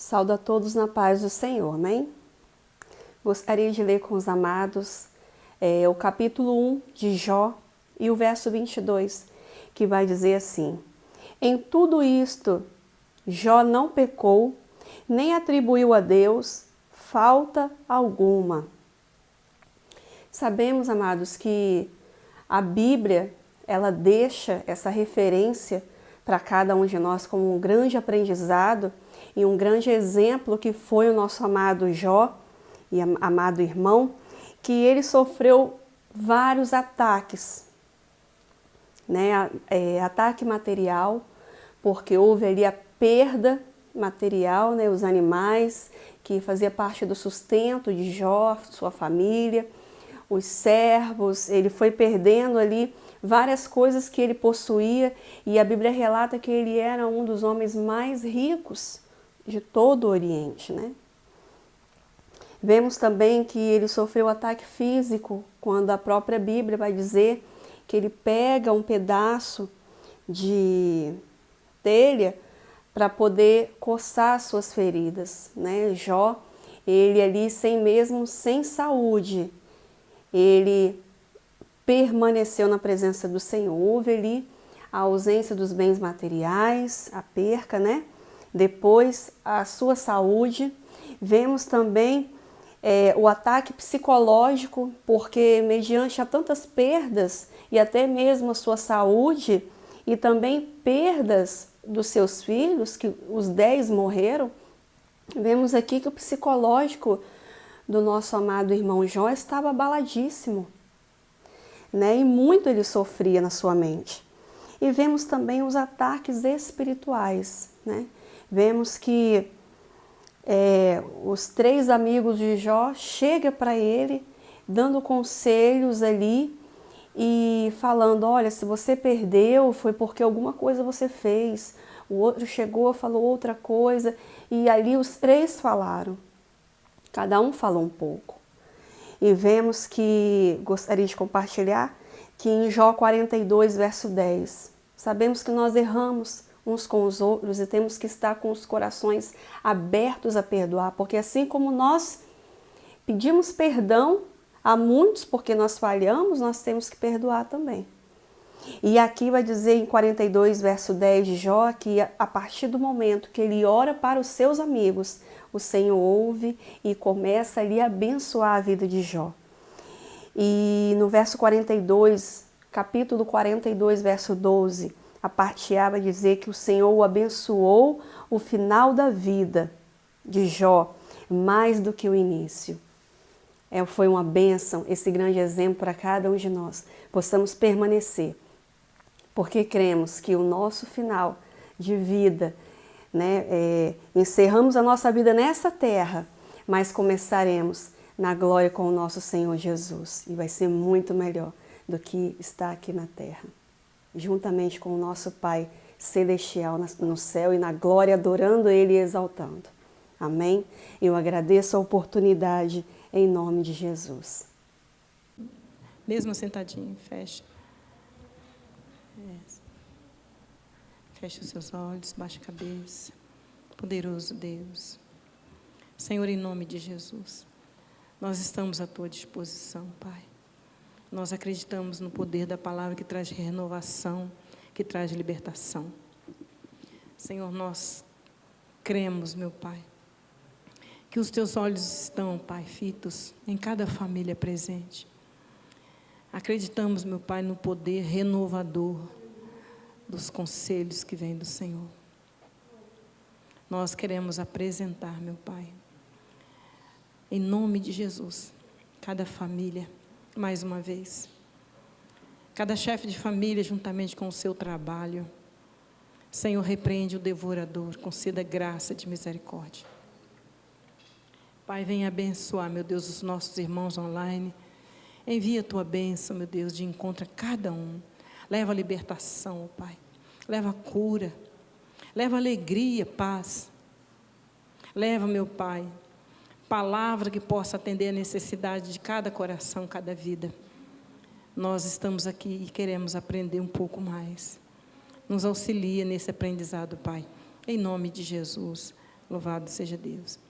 Saúdo a todos na paz do Senhor, amém? Gostaria de ler com os amados o capítulo 1 de Jó e o verso 22, que vai dizer assim: Em tudo isto, Jó não pecou, nem atribuiu a Deus falta alguma. Sabemos, amados, que a Bíblia, ela deixa essa referência para cada um de nós como um grande aprendizado e um grande exemplo que foi o nosso amado Jó e amado irmão, que ele sofreu vários ataques, né? Ataque material, porque houve ali a perda material, né? Os animais que fazia parte do sustento de Jó, sua família, os servos, ele foi perdendo ali várias coisas que ele possuía, e a Bíblia relata que ele era um dos homens mais ricos de todo o Oriente, né? Vemos também que ele sofreu ataque físico, quando a própria Bíblia vai dizer que ele pega um pedaço de telha para poder coçar suas feridas, né? Jó, ele ali sem saúde, ele permaneceu na presença do Senhor. Houve ali a ausência dos bens materiais, a perca, né? Depois, a sua saúde. Vemos também o ataque psicológico, porque mediante a tantas perdas e até mesmo a sua saúde e também perdas dos seus filhos, que os 10 morreram, vemos aqui que o psicológico do nosso amado irmão Jó estava abaladíssimo, né? E muito ele sofria na sua mente. E vemos também os ataques espirituais, né? Vemos que os 3 amigos de Jó chegam para ele, dando conselhos ali e falando: olha, se você perdeu, foi porque alguma coisa você fez. O outro chegou, falou outra coisa, e ali os 3 falaram. Cada um falou um pouco. E vemos que, gostaria de compartilhar, que em Jó 42, verso 10, sabemos que nós erramos uns com os outros e temos que estar com os corações abertos a perdoar, porque assim como nós pedimos perdão a muitos porque nós falhamos, nós temos que perdoar também. E aqui vai dizer em 42, verso 10 de Jó, que a partir do momento que ele ora para os seus amigos, o Senhor ouve e começa ali a abençoar a vida de Jó. E no verso 42, capítulo 42, verso 12, a parte A vai dizer que o Senhor o abençoou o final da vida de Jó, mais do que o início. Foi uma bênção, esse grande exemplo para cada um de nós. Possamos permanecer, porque cremos que o nosso final de vida, né, encerramos a nossa vida nessa terra, mas começaremos na glória com o nosso Senhor Jesus. E vai ser muito melhor do que estar aqui na terra, juntamente com o nosso Pai Celestial no céu e na glória, adorando Ele e exaltando. Amém? Eu agradeço a oportunidade em nome de Jesus. Mesmo sentadinho, fecha. Feche os seus olhos, baixe a cabeça. Poderoso Deus. Senhor, em nome de Jesus, nós estamos à tua disposição, Pai. Nós acreditamos no poder da palavra que traz renovação, que traz libertação. Senhor, nós cremos, meu Pai, que os teus olhos estão, Pai, fitos em cada família presente. Acreditamos, meu Pai, no poder renovador dos conselhos que vêm do Senhor. Nós queremos apresentar, meu Pai, em nome de Jesus, cada família, mais uma vez, cada chefe de família, juntamente com o seu trabalho. Senhor, repreende o devorador, conceda graça de misericórdia. Pai, venha abençoar, meu Deus, os nossos irmãos online. Envia a tua bênção, meu Deus, de encontro a cada um. Leva a libertação, Pai. Leva a cura. Leva alegria, paz. Leva, meu Pai, palavra que possa atender a necessidade de cada coração, cada vida. Nós estamos aqui e queremos aprender um pouco mais. Nos auxilia nesse aprendizado, Pai. Em nome de Jesus. Louvado seja Deus.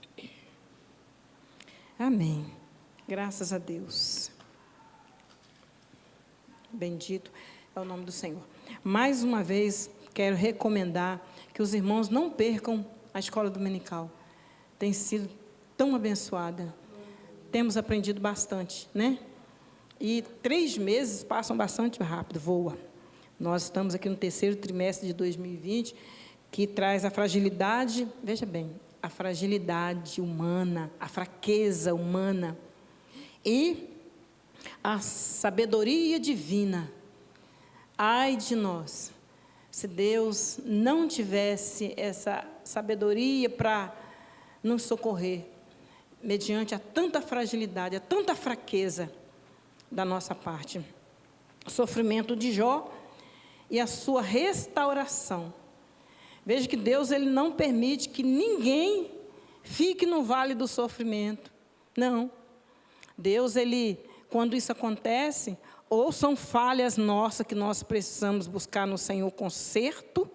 Amém. Graças a Deus. Bendito é o nome do Senhor. Mais uma vez, quero recomendar que os irmãos não percam a escola dominical. Tem sido tão abençoada. Temos aprendido bastante, né? E 3 meses passam bastante rápido, voa. Nós estamos aqui no 3º trimestre de 2020, que traz a fragilidade, veja bem, a fragilidade humana, a fraqueza humana e a sabedoria divina. Ai de nós, se Deus não tivesse essa sabedoria para nos socorrer, mediante a tanta fragilidade, a tanta fraqueza da nossa parte. O sofrimento de Jó e a sua restauração. Veja que Deus ele não permite que ninguém fique no vale do sofrimento. Não. Deus, quando isso acontece, ou são falhas nossas que nós precisamos buscar no Senhor conserto,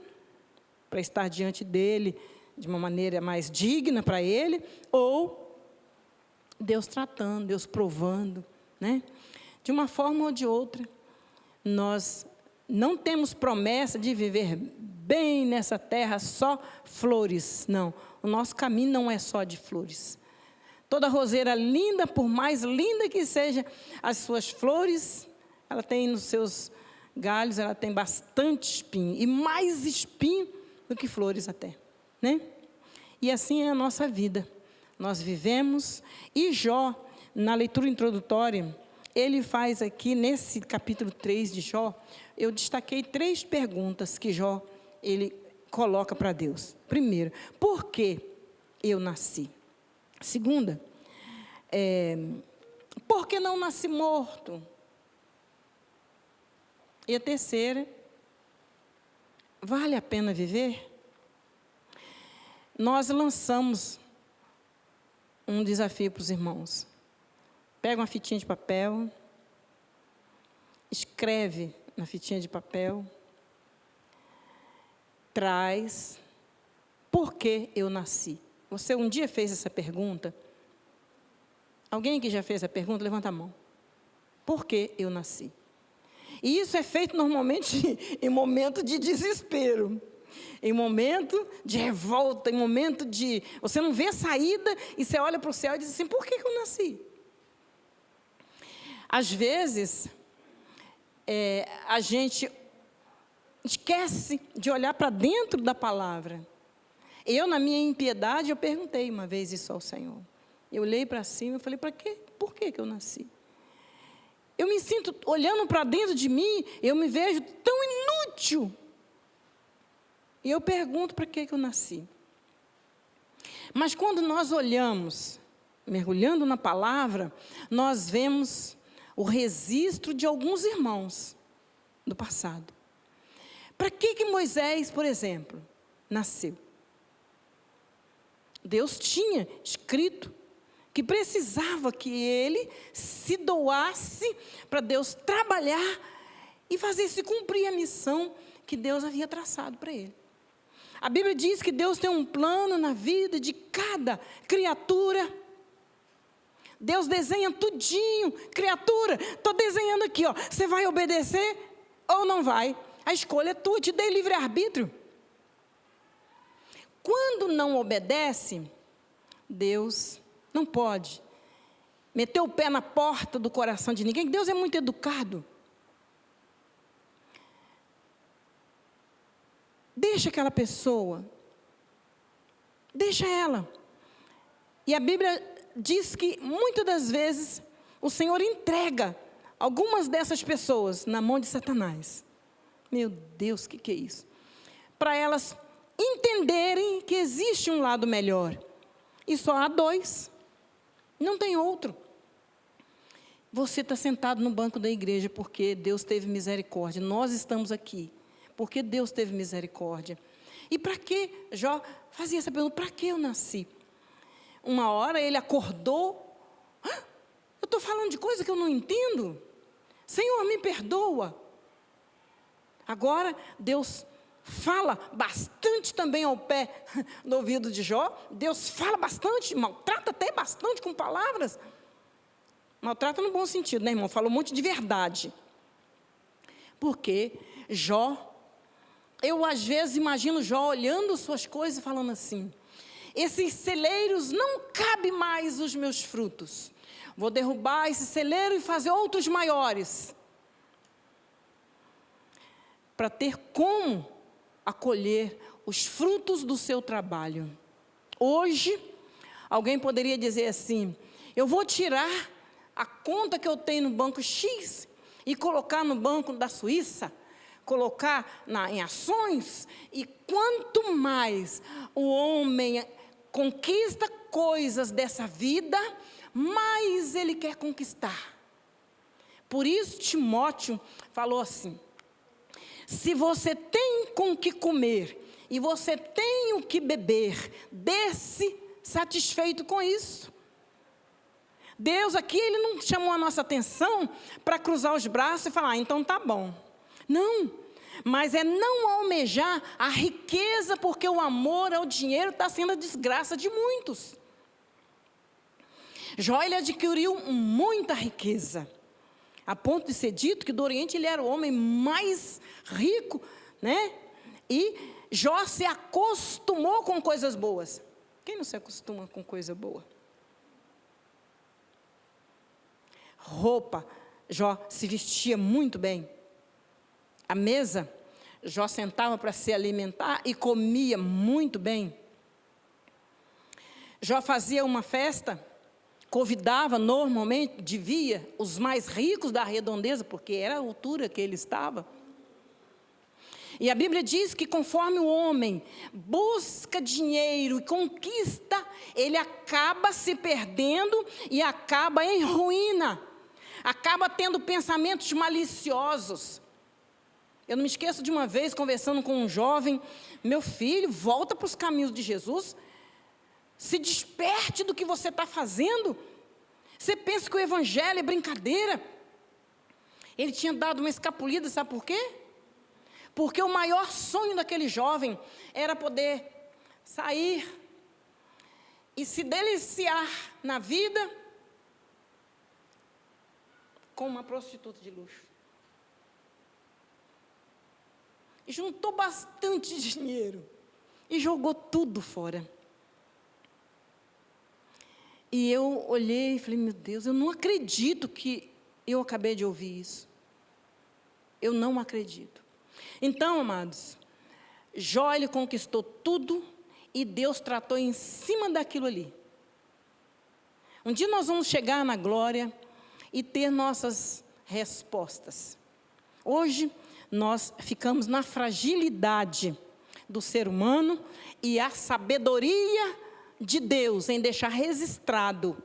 para estar diante dEle de uma maneira mais digna para Ele, ou Deus tratando, Deus provando, né? De uma forma ou de outra, nós não temos promessa de viver bem nessa terra só flores, não. O nosso caminho não é só de flores. Toda roseira linda, por mais linda que seja as suas flores, ela tem nos seus galhos, ela tem bastante espinho, e mais espinho do que flores até, né? E assim é a nossa vida. Nós vivemos, e Jó, na leitura introdutória, ele faz aqui, nesse capítulo 3 de Jó, eu destaquei 3 perguntas que Jó, ele coloca para Deus. Primeiro, por que eu nasci? Segunda, por que não nasci morto? E a terceira, vale a pena viver? Nós lançamos um desafio para os irmãos. Pega uma fitinha de papel, escreve na fitinha de papel, traz, por que eu nasci? Você um dia fez essa pergunta? Alguém que já fez a pergunta, levanta a mão. Por que eu nasci? E isso é feito normalmente em momento de desespero, em momento de revolta, em momento de... Você não vê a saída e você olha para o céu e diz assim, por que eu nasci? Às vezes, a gente esquece de olhar para dentro da palavra. Eu, na minha impiedade, eu perguntei uma vez isso ao Senhor. Eu olhei para cima e falei, para quê? Por que eu nasci? Eu me sinto, olhando para dentro de mim, eu me vejo tão inútil. E eu pergunto, para que eu nasci? Mas quando nós olhamos, mergulhando na palavra, nós vemos o registro de alguns irmãos do passado. Para que Moisés, por exemplo, nasceu? Deus tinha escrito que precisava que ele se doasse para Deus trabalhar e fazer se cumprir a missão que Deus havia traçado para ele. A Bíblia diz que Deus tem um plano na vida de cada criatura. Deus desenha tudinho. Criatura, estou desenhando aqui, ó. Você vai obedecer ou não vai? A escolha é tua, te dei livre-arbítrio. Quando não obedece, Deus não pode meter o pé na porta do coração de ninguém. Deus é muito educado. Deixa aquela pessoa. Deixa ela. E a Bíblia diz que muitas das vezes o Senhor entrega algumas dessas pessoas na mão de Satanás. Meu Deus, o que é isso? Para elas entenderem que existe um lado melhor. E só há 2. Não tem outro. Você está sentado no banco da igreja porque Deus teve misericórdia. Nós estamos aqui porque Deus teve misericórdia. E para que? Jó fazia essa pergunta, para que eu nasci? Uma hora ele acordou. Eu estou falando de coisa que eu não entendo. Senhor, me perdoa. Agora Deus fala bastante também ao pé do ouvido de Jó. Deus fala bastante, maltrata até bastante com palavras. Maltrata no bom sentido, né, irmão? Fala um monte de verdade. Porque Jó, eu às vezes imagino Jó olhando suas coisas e falando assim: esses celeiros não cabem mais os meus frutos. Vou derrubar esse celeiro e fazer outros maiores, para ter como acolher os frutos do seu trabalho. Hoje, alguém poderia dizer assim: eu vou tirar a conta que eu tenho no banco X e colocar no banco da Suíça, colocar em ações, e quanto mais o homem conquista coisas dessa vida, mais ele quer conquistar. Por isso Timóteo falou assim: se você tem com o que comer e você tem o que beber, dê-se satisfeito com isso. Deus aqui, Ele não chamou a nossa atenção para cruzar os braços e falar: então tá bom. Não, mas é não almejar a riqueza, porque o amor ao dinheiro está sendo a desgraça de muitos. Jó, ele adquiriu muita riqueza, a ponto de ser dito que do Oriente ele era o homem mais rico, né? E Jó se acostumou com coisas boas. Quem não se acostuma com coisa boa? Roupa, Jó se vestia muito bem. A mesa, Jó sentava para se alimentar e comia muito bem. Jó fazia uma festa, convidava normalmente, devia, os mais ricos da redondeza, porque era a altura que ele estava. E a Bíblia diz que conforme o homem busca dinheiro e conquista, ele acaba se perdendo e acaba em ruína. Acaba tendo pensamentos maliciosos. Eu não me esqueço de uma vez, conversando com um jovem: meu filho, volta para os caminhos de Jesus. Se desperte do que você está fazendo. Você pensa que o evangelho é brincadeira. Ele tinha dado uma escapulida, sabe por quê? Porque o maior sonho daquele jovem era poder sair e se deliciar na vida com uma prostituta de luxo. E juntou bastante dinheiro e jogou tudo fora. E eu olhei e falei: meu Deus, eu não acredito que eu acabei de ouvir isso. Eu não acredito. Então, amados, Jó, ele conquistou tudo e Deus tratou em cima daquilo ali. Um dia nós vamos chegar na glória e ter nossas respostas. Hoje nós ficamos na fragilidade do ser humano e a sabedoria de Deus em deixar registrado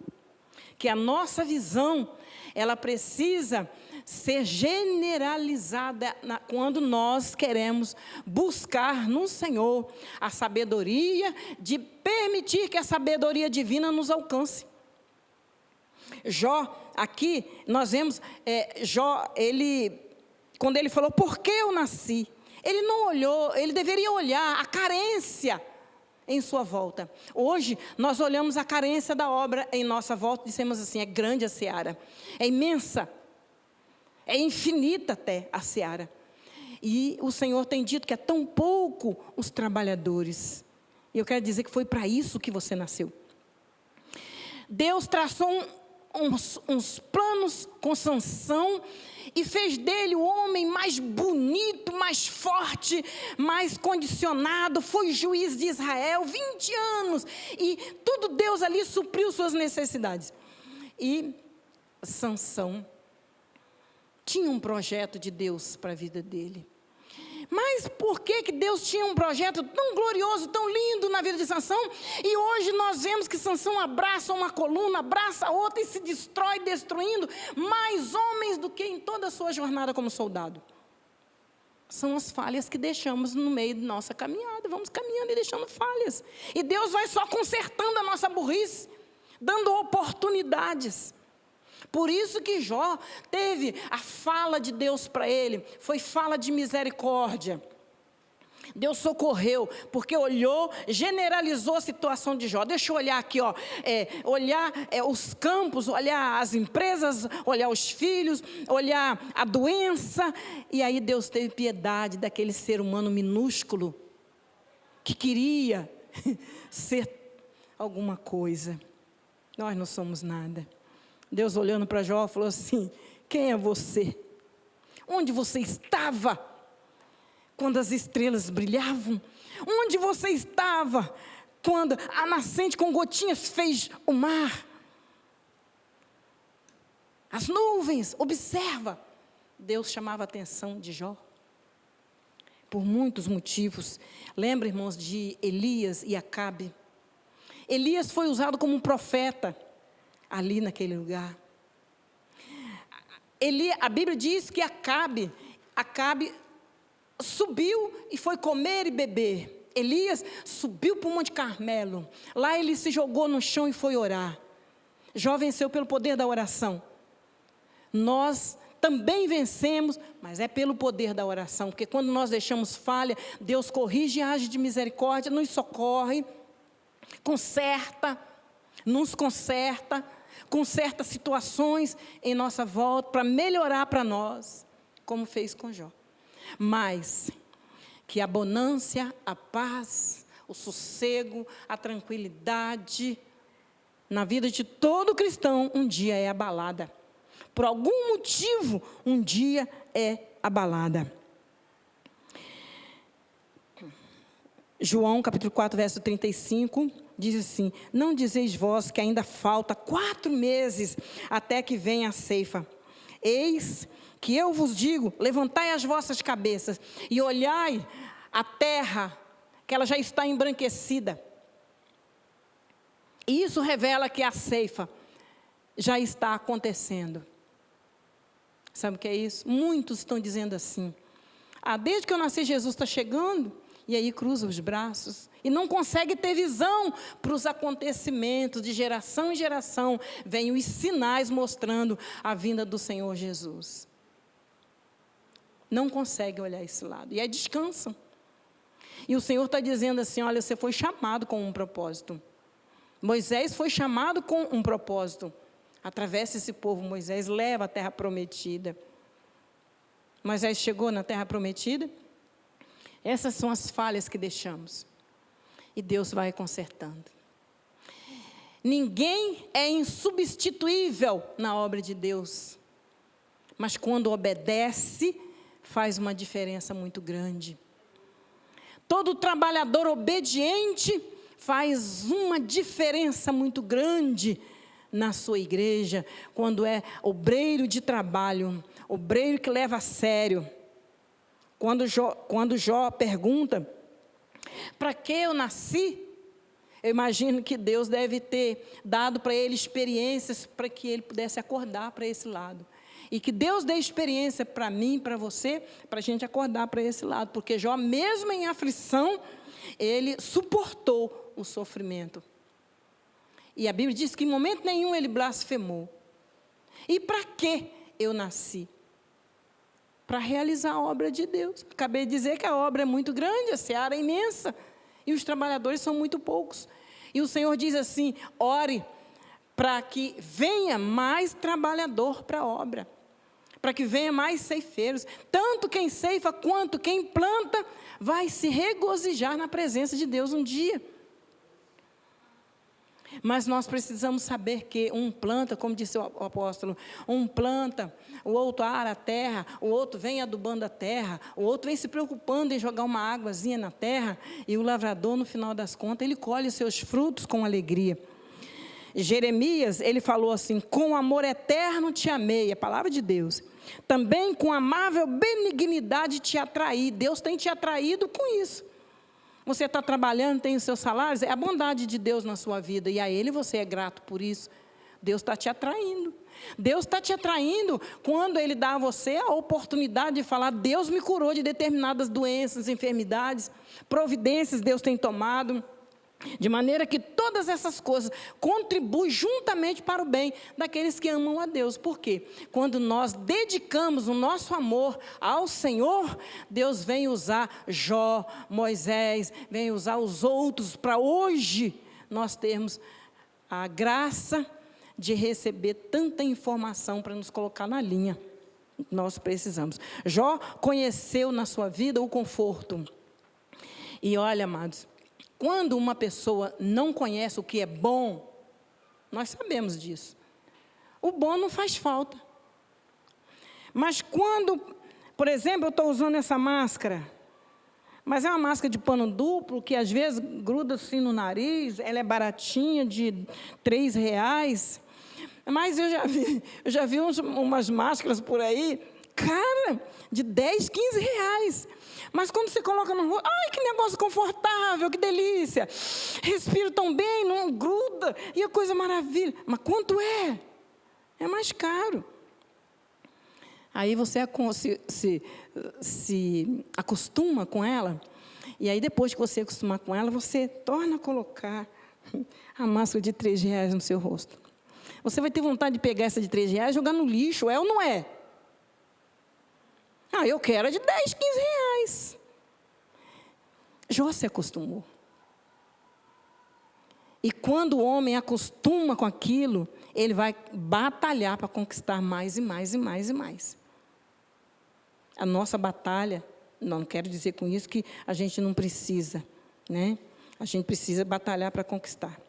que a nossa visão, ela precisa ser generalizada quando nós queremos buscar no Senhor a sabedoria, de permitir que a sabedoria divina nos alcance. Jó, aqui nós vemos, Jó, quando ele falou: por que eu nasci? Ele não olhou, ele deveria olhar a carência em sua volta. Hoje nós olhamos a carência da obra em nossa volta e dissemos assim: é grande a seara, é imensa, é infinita até a seara. E o Senhor tem dito que é tão pouco os trabalhadores. E eu quero dizer que foi para isso que você nasceu. Deus traçou uns planos com Sansão e fez dele o homem mais bonito, mais forte, mais condicionado. Foi juiz de Israel 20 anos e tudo Deus ali supriu suas necessidades. E Sansão tinha um projeto de Deus para a vida dele. Mas por que Deus tinha um projeto tão glorioso, tão lindo na vida de Sansão? E hoje nós vemos que Sansão abraça uma coluna, abraça outra e se destrói, destruindo mais homens do que em toda a sua jornada como soldado. São as falhas que deixamos no meio de nossa caminhada. Vamos caminhando e deixando falhas. E Deus vai só consertando a nossa burrice, dando oportunidades. Por isso que Jó teve a fala de Deus para ele, foi fala de misericórdia. Deus socorreu, porque olhou, generalizou a situação de Jó. Deixa eu olhar aqui, olhar os campos, olhar as empresas, olhar os filhos, olhar a doença. E aí Deus teve piedade daquele ser humano minúsculo, que queria ser alguma coisa. Nós não somos nada. Deus olhando para Jó falou assim: quem é você? Onde você estava quando as estrelas brilhavam? Onde você estava quando a nascente com gotinhas fez o mar? As nuvens, observa. Deus chamava a atenção de Jó por muitos motivos. Lembra, irmãos, de Elias e Acabe? Elias foi usado como um profeta ali naquele lugar. A Bíblia diz que Acabe subiu e foi comer e beber. Elias subiu para o Monte Carmelo. Lá ele se jogou no chão e foi orar. Jó venceu pelo poder da oração. Nós também vencemos, mas é pelo poder da oração. Porque quando nós deixamos falha, Deus corrige e age de misericórdia, nos socorre, nos conserta situações em nossa volta para melhorar para nós, como fez com Jó. Mas que a bonância, a paz, o sossego, a tranquilidade na vida de todo cristão um dia é abalada. Por algum motivo, um dia é abalada. João capítulo 4, verso 35, diz assim: não dizeis vós que ainda falta 4 meses até que venha a ceifa? Eis que eu vos digo, levantai as vossas cabeças e olhai a terra, que ela já está embranquecida. E isso revela que a ceifa já está acontecendo. Sabe o que é isso? Muitos estão dizendo assim: desde que eu nasci Jesus está chegando. E aí cruza os braços e não consegue ter visão para os acontecimentos. De geração em geração vêm os sinais mostrando a vinda do Senhor Jesus. Não consegue olhar esse lado, e aí descansam. E o Senhor está dizendo assim: olha, você foi chamado com um propósito. Moisés foi chamado com um propósito. Atravessa esse povo, Moisés leva a terra prometida. Moisés chegou na terra prometida. Essas são as falhas que deixamos. E Deus vai consertando. Ninguém é insubstituível na obra de Deus. Mas quando obedece, faz uma diferença muito grande. Todo trabalhador obediente faz uma diferença muito grande na sua igreja, quando é obreiro de trabalho, obreiro que leva a sério. Quando Jó pergunta: para que eu nasci? Eu imagino que Deus deve ter dado para ele experiências para que ele pudesse acordar para esse lado. E que Deus dê experiência para mim, para você, para a gente acordar para esse lado. Porque Jó, mesmo em aflição, ele suportou o sofrimento. E a Bíblia diz que em momento nenhum ele blasfemou. E para que eu nasci? Para realizar a obra de Deus. Acabei de dizer que a obra é muito grande, a seara é imensa, e os trabalhadores são muito poucos. E o Senhor diz assim: ore para que venha mais trabalhador para a obra, para que venha mais ceifeiros. Tanto quem ceifa quanto quem planta vai se regozijar na presença de Deus um dia. Mas nós precisamos saber que um planta, como disse o apóstolo, um planta, o outro ara a terra, o outro vem adubando a terra, o outro vem se preocupando em jogar uma águazinha na terra, e o lavrador, no final das contas, ele colhe os seus frutos com alegria. Jeremias, ele falou assim: com amor eterno te amei, a palavra de Deus. Também com amável benignidade te atraí. Deus tem te atraído com isso. Você está trabalhando, tem os seus salários, é a bondade de Deus na sua vida, e a Ele você é grato por isso. Deus está te atraindo. Deus está te atraindo quando Ele dá a você a oportunidade de falar: Deus me curou de determinadas doenças, enfermidades, providências Deus tem tomado. De maneira que todas essas coisas contribuem juntamente para o bem daqueles que amam a Deus. Por quê? Quando nós dedicamos o nosso amor ao Senhor, Deus vem usar Jó, Moisés, vem usar os outros para hoje nós termos a graça de receber tanta informação para nos colocar na linha. Nós precisamos. Jó conheceu na sua vida o conforto. E olha, amados, quando uma pessoa não conhece o que é bom, nós sabemos disso. O bom não faz falta. Mas quando, por exemplo, eu estou usando essa máscara, mas é uma máscara de pano duplo, que às vezes gruda assim no nariz, ela é baratinha, de R$3. Mas eu já vi umas máscaras por aí, cara, de R$10, R$15. Mas quando você coloca no rosto, ai, que negócio confortável, que delícia. Respiro tão bem, não gruda, e a coisa maravilha. Mas quanto é? É mais caro. Aí você se acostuma com ela, e aí depois que você acostumar com ela, você torna a colocar a máscara de R$3 no seu rosto. Você vai ter vontade de pegar essa de R$3 e jogar no lixo, é ou não é? Ah, eu quero a de R$10, R$15. Jó se acostumou. E quando o homem acostuma com aquilo, ele vai batalhar para conquistar mais e mais e mais e mais. A nossa batalha, não quero dizer com isso que a gente não precisa, né? A gente precisa batalhar para conquistar.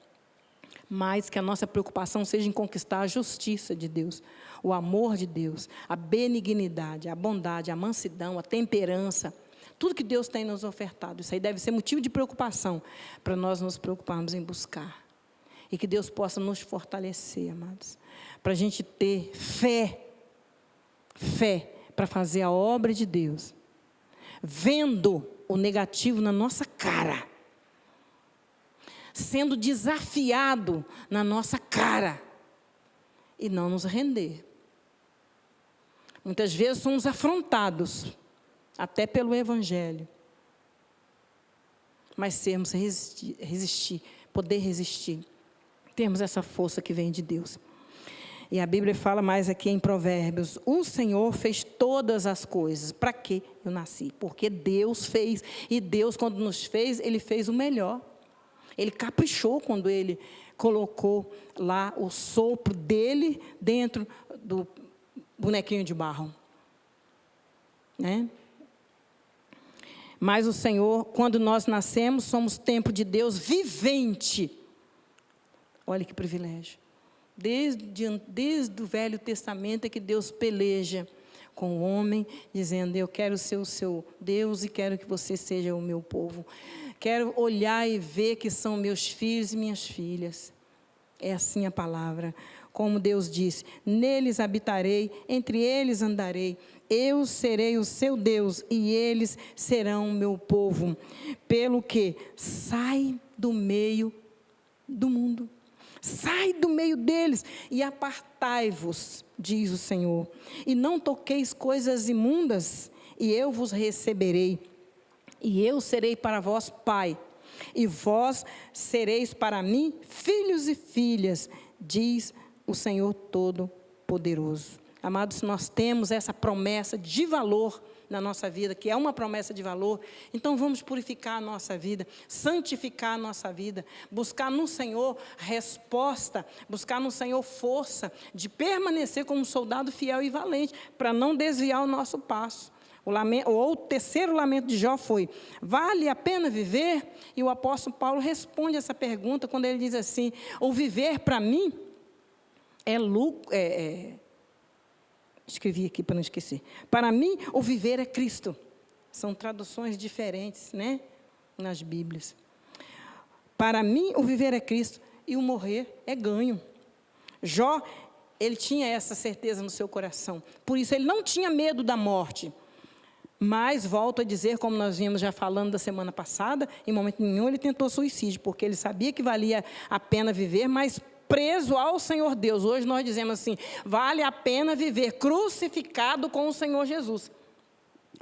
Mas que a nossa preocupação seja em conquistar a justiça de Deus, o amor de Deus, a benignidade, a bondade, a mansidão, a temperança, tudo que Deus tem nos ofertado. Isso aí deve ser motivo de preocupação, para nós nos preocuparmos em buscar. E que Deus possa nos fortalecer, amados, para a gente ter fé para fazer a obra de Deus, vendo o negativo na nossa cara, sendo desafiado na nossa cara, e não nos render. Muitas vezes somos afrontados, até pelo Evangelho, mas sermos poder resistir, termos essa força que vem de Deus. E a Bíblia fala mais aqui em Provérbios: o Senhor fez todas as coisas. Para que eu nasci? Porque Deus fez, e Deus, quando nos fez, Ele fez o melhor. Ele caprichou quando Ele colocou lá o sopro dEle dentro do bonequinho de barro, né? Mas o Senhor, quando nós nascemos, somos templo de Deus vivente. Olha que privilégio. Desde o Velho Testamento é que Deus peleja com o homem, dizendo: eu quero ser o seu Deus e quero que você seja o meu povo. Quero olhar e ver que são meus filhos e minhas filhas. É assim a palavra. Como Deus disse: neles habitarei, entre eles andarei. Eu serei o seu Deus e eles serão o meu povo. Pelo que sai do meio do mundo. Sai do meio deles e apartai-vos, diz o Senhor. E não toqueis coisas imundas, e eu vos receberei. E eu serei para vós pai, e vós sereis para mim filhos e filhas, diz o Senhor Todo-Poderoso. Amados, nós temos essa promessa de valor na nossa vida, que é uma promessa de valor. Então vamos purificar a nossa vida, santificar a nossa vida, buscar no Senhor resposta, buscar no Senhor força de permanecer como um soldado fiel e valente, para não desviar o nosso passo. O terceiro lamento de Jó foi: vale a pena viver? E o apóstolo Paulo responde essa pergunta quando ele diz assim: o viver para mim é lucro. Escrevi aqui para não esquecer. Para mim, o viver é Cristo. São traduções diferentes, né? Nas Bíblias. Para mim, o viver é Cristo e o morrer é ganho. Jó, ele tinha essa certeza no seu coração. Por isso, ele não tinha medo da morte. Mas, volto a dizer, como nós vimos já falando da semana passada, em momento nenhum ele tentou suicídio, porque ele sabia que valia a pena viver, mas preso ao Senhor Deus. Hoje nós dizemos assim: vale a pena viver crucificado com o Senhor Jesus.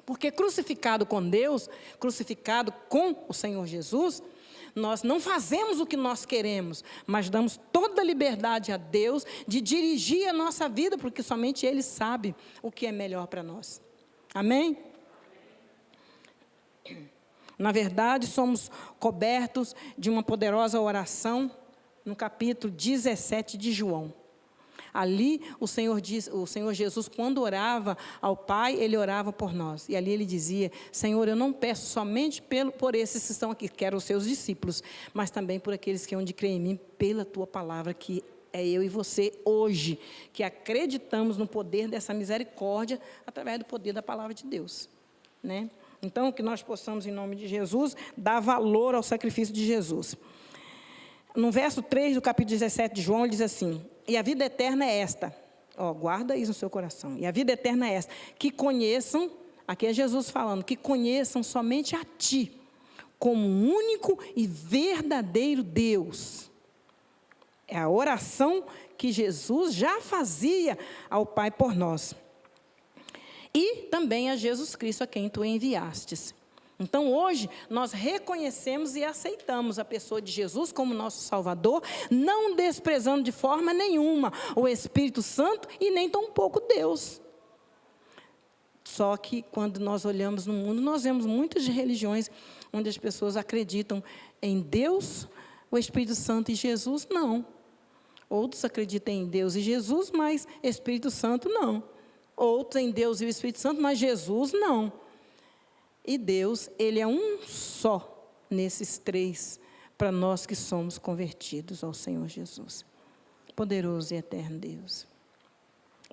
Porque crucificado com Deus, crucificado com o Senhor Jesus, Nós não fazemos o que nós queremos, mas damos toda a liberdade a Deus de dirigir a nossa vida, porque somente Ele sabe o que é melhor para nós. Amém? Na verdade, somos cobertos de uma poderosa oração no capítulo 17 de João. Ali o Senhor Jesus, quando orava ao Pai, Ele orava por nós. E ali Ele dizia: Senhor, eu não peço somente por esses que estão aqui, que eram os seus discípulos, mas também por aqueles que hão de crer em mim pela tua palavra, que é eu e você hoje, que acreditamos no poder dessa misericórdia através do poder da palavra de Deus, né? Então, que nós possamos, em nome de Jesus, dar valor ao sacrifício de Jesus. No verso 3 do capítulo 17 de João, ele diz assim: e a vida eterna é esta, guarda isso no seu coração, e a vida eterna é esta, que conheçam, aqui é Jesus falando, que conheçam somente a Ti, como único e verdadeiro Deus. É a oração que Jesus já fazia ao Pai por nós. E também a Jesus Cristo, a quem Tu enviastes. Então, hoje, nós reconhecemos e aceitamos a pessoa de Jesus como nosso Salvador, não desprezando de forma nenhuma o Espírito Santo e nem tampouco Deus. Só que, quando nós olhamos no mundo, nós vemos muitas religiões onde as pessoas acreditam em Deus, o Espírito Santo e Jesus, não. Outros acreditam em Deus e Jesus, mas Espírito Santo, não. Outros em Deus e o Espírito Santo, mas Jesus, não. E Deus, Ele é um só nesses três, para nós que somos convertidos ao Senhor Jesus. Poderoso e eterno Deus.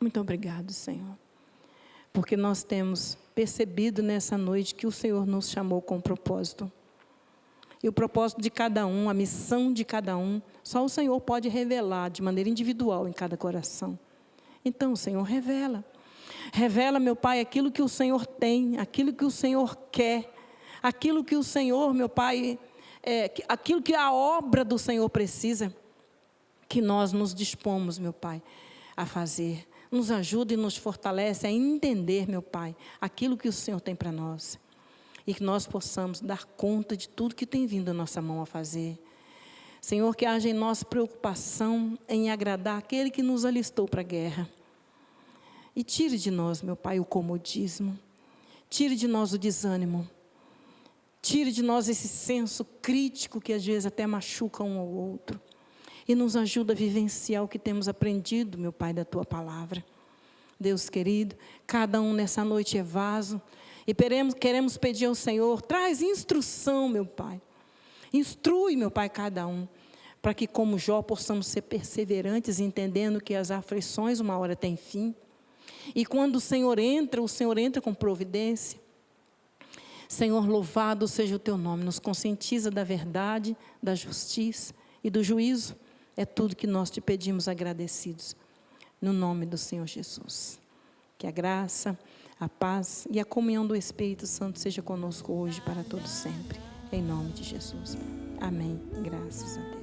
Muito obrigado, Senhor. Porque nós temos percebido nessa noite que o Senhor nos chamou com um propósito. E o propósito de cada um, a missão de cada um, só o Senhor pode revelar de maneira individual em cada coração. Então, Senhor, revela. Revela, meu Pai, aquilo que o Senhor tem, aquilo que o Senhor quer, aquilo que o Senhor, meu Pai, aquilo que a obra do Senhor precisa, que nós nos dispomos, meu Pai, a fazer. Nos ajuda e nos fortalece a entender, meu Pai, aquilo que o Senhor tem para nós. E que nós possamos dar conta de tudo que tem vindo à nossa mão a fazer. Senhor, que haja em nós preocupação em agradar aquele que nos alistou para a guerra. E tire de nós, meu Pai, o comodismo. Tire de nós o desânimo. Tire de nós esse senso crítico que às vezes até machuca um ao outro. E nos ajuda a vivenciar o que temos aprendido, meu Pai, da Tua palavra. Deus querido, cada um nessa noite é vaso. E queremos pedir ao Senhor, traz instrução, meu Pai. Instrui, meu Pai, cada um. Para que, como Jó, possamos ser perseverantes, entendendo que as aflições uma hora têm fim. E quando o Senhor entra com providência. Senhor, louvado seja o Teu nome. Nos conscientiza da verdade, da justiça e do juízo. É tudo que nós te pedimos agradecidos. No nome do Senhor Jesus. Que a graça, a paz e a comunhão do Espírito Santo seja conosco hoje para todo sempre. Em nome de Jesus. Amém. Graças a Deus.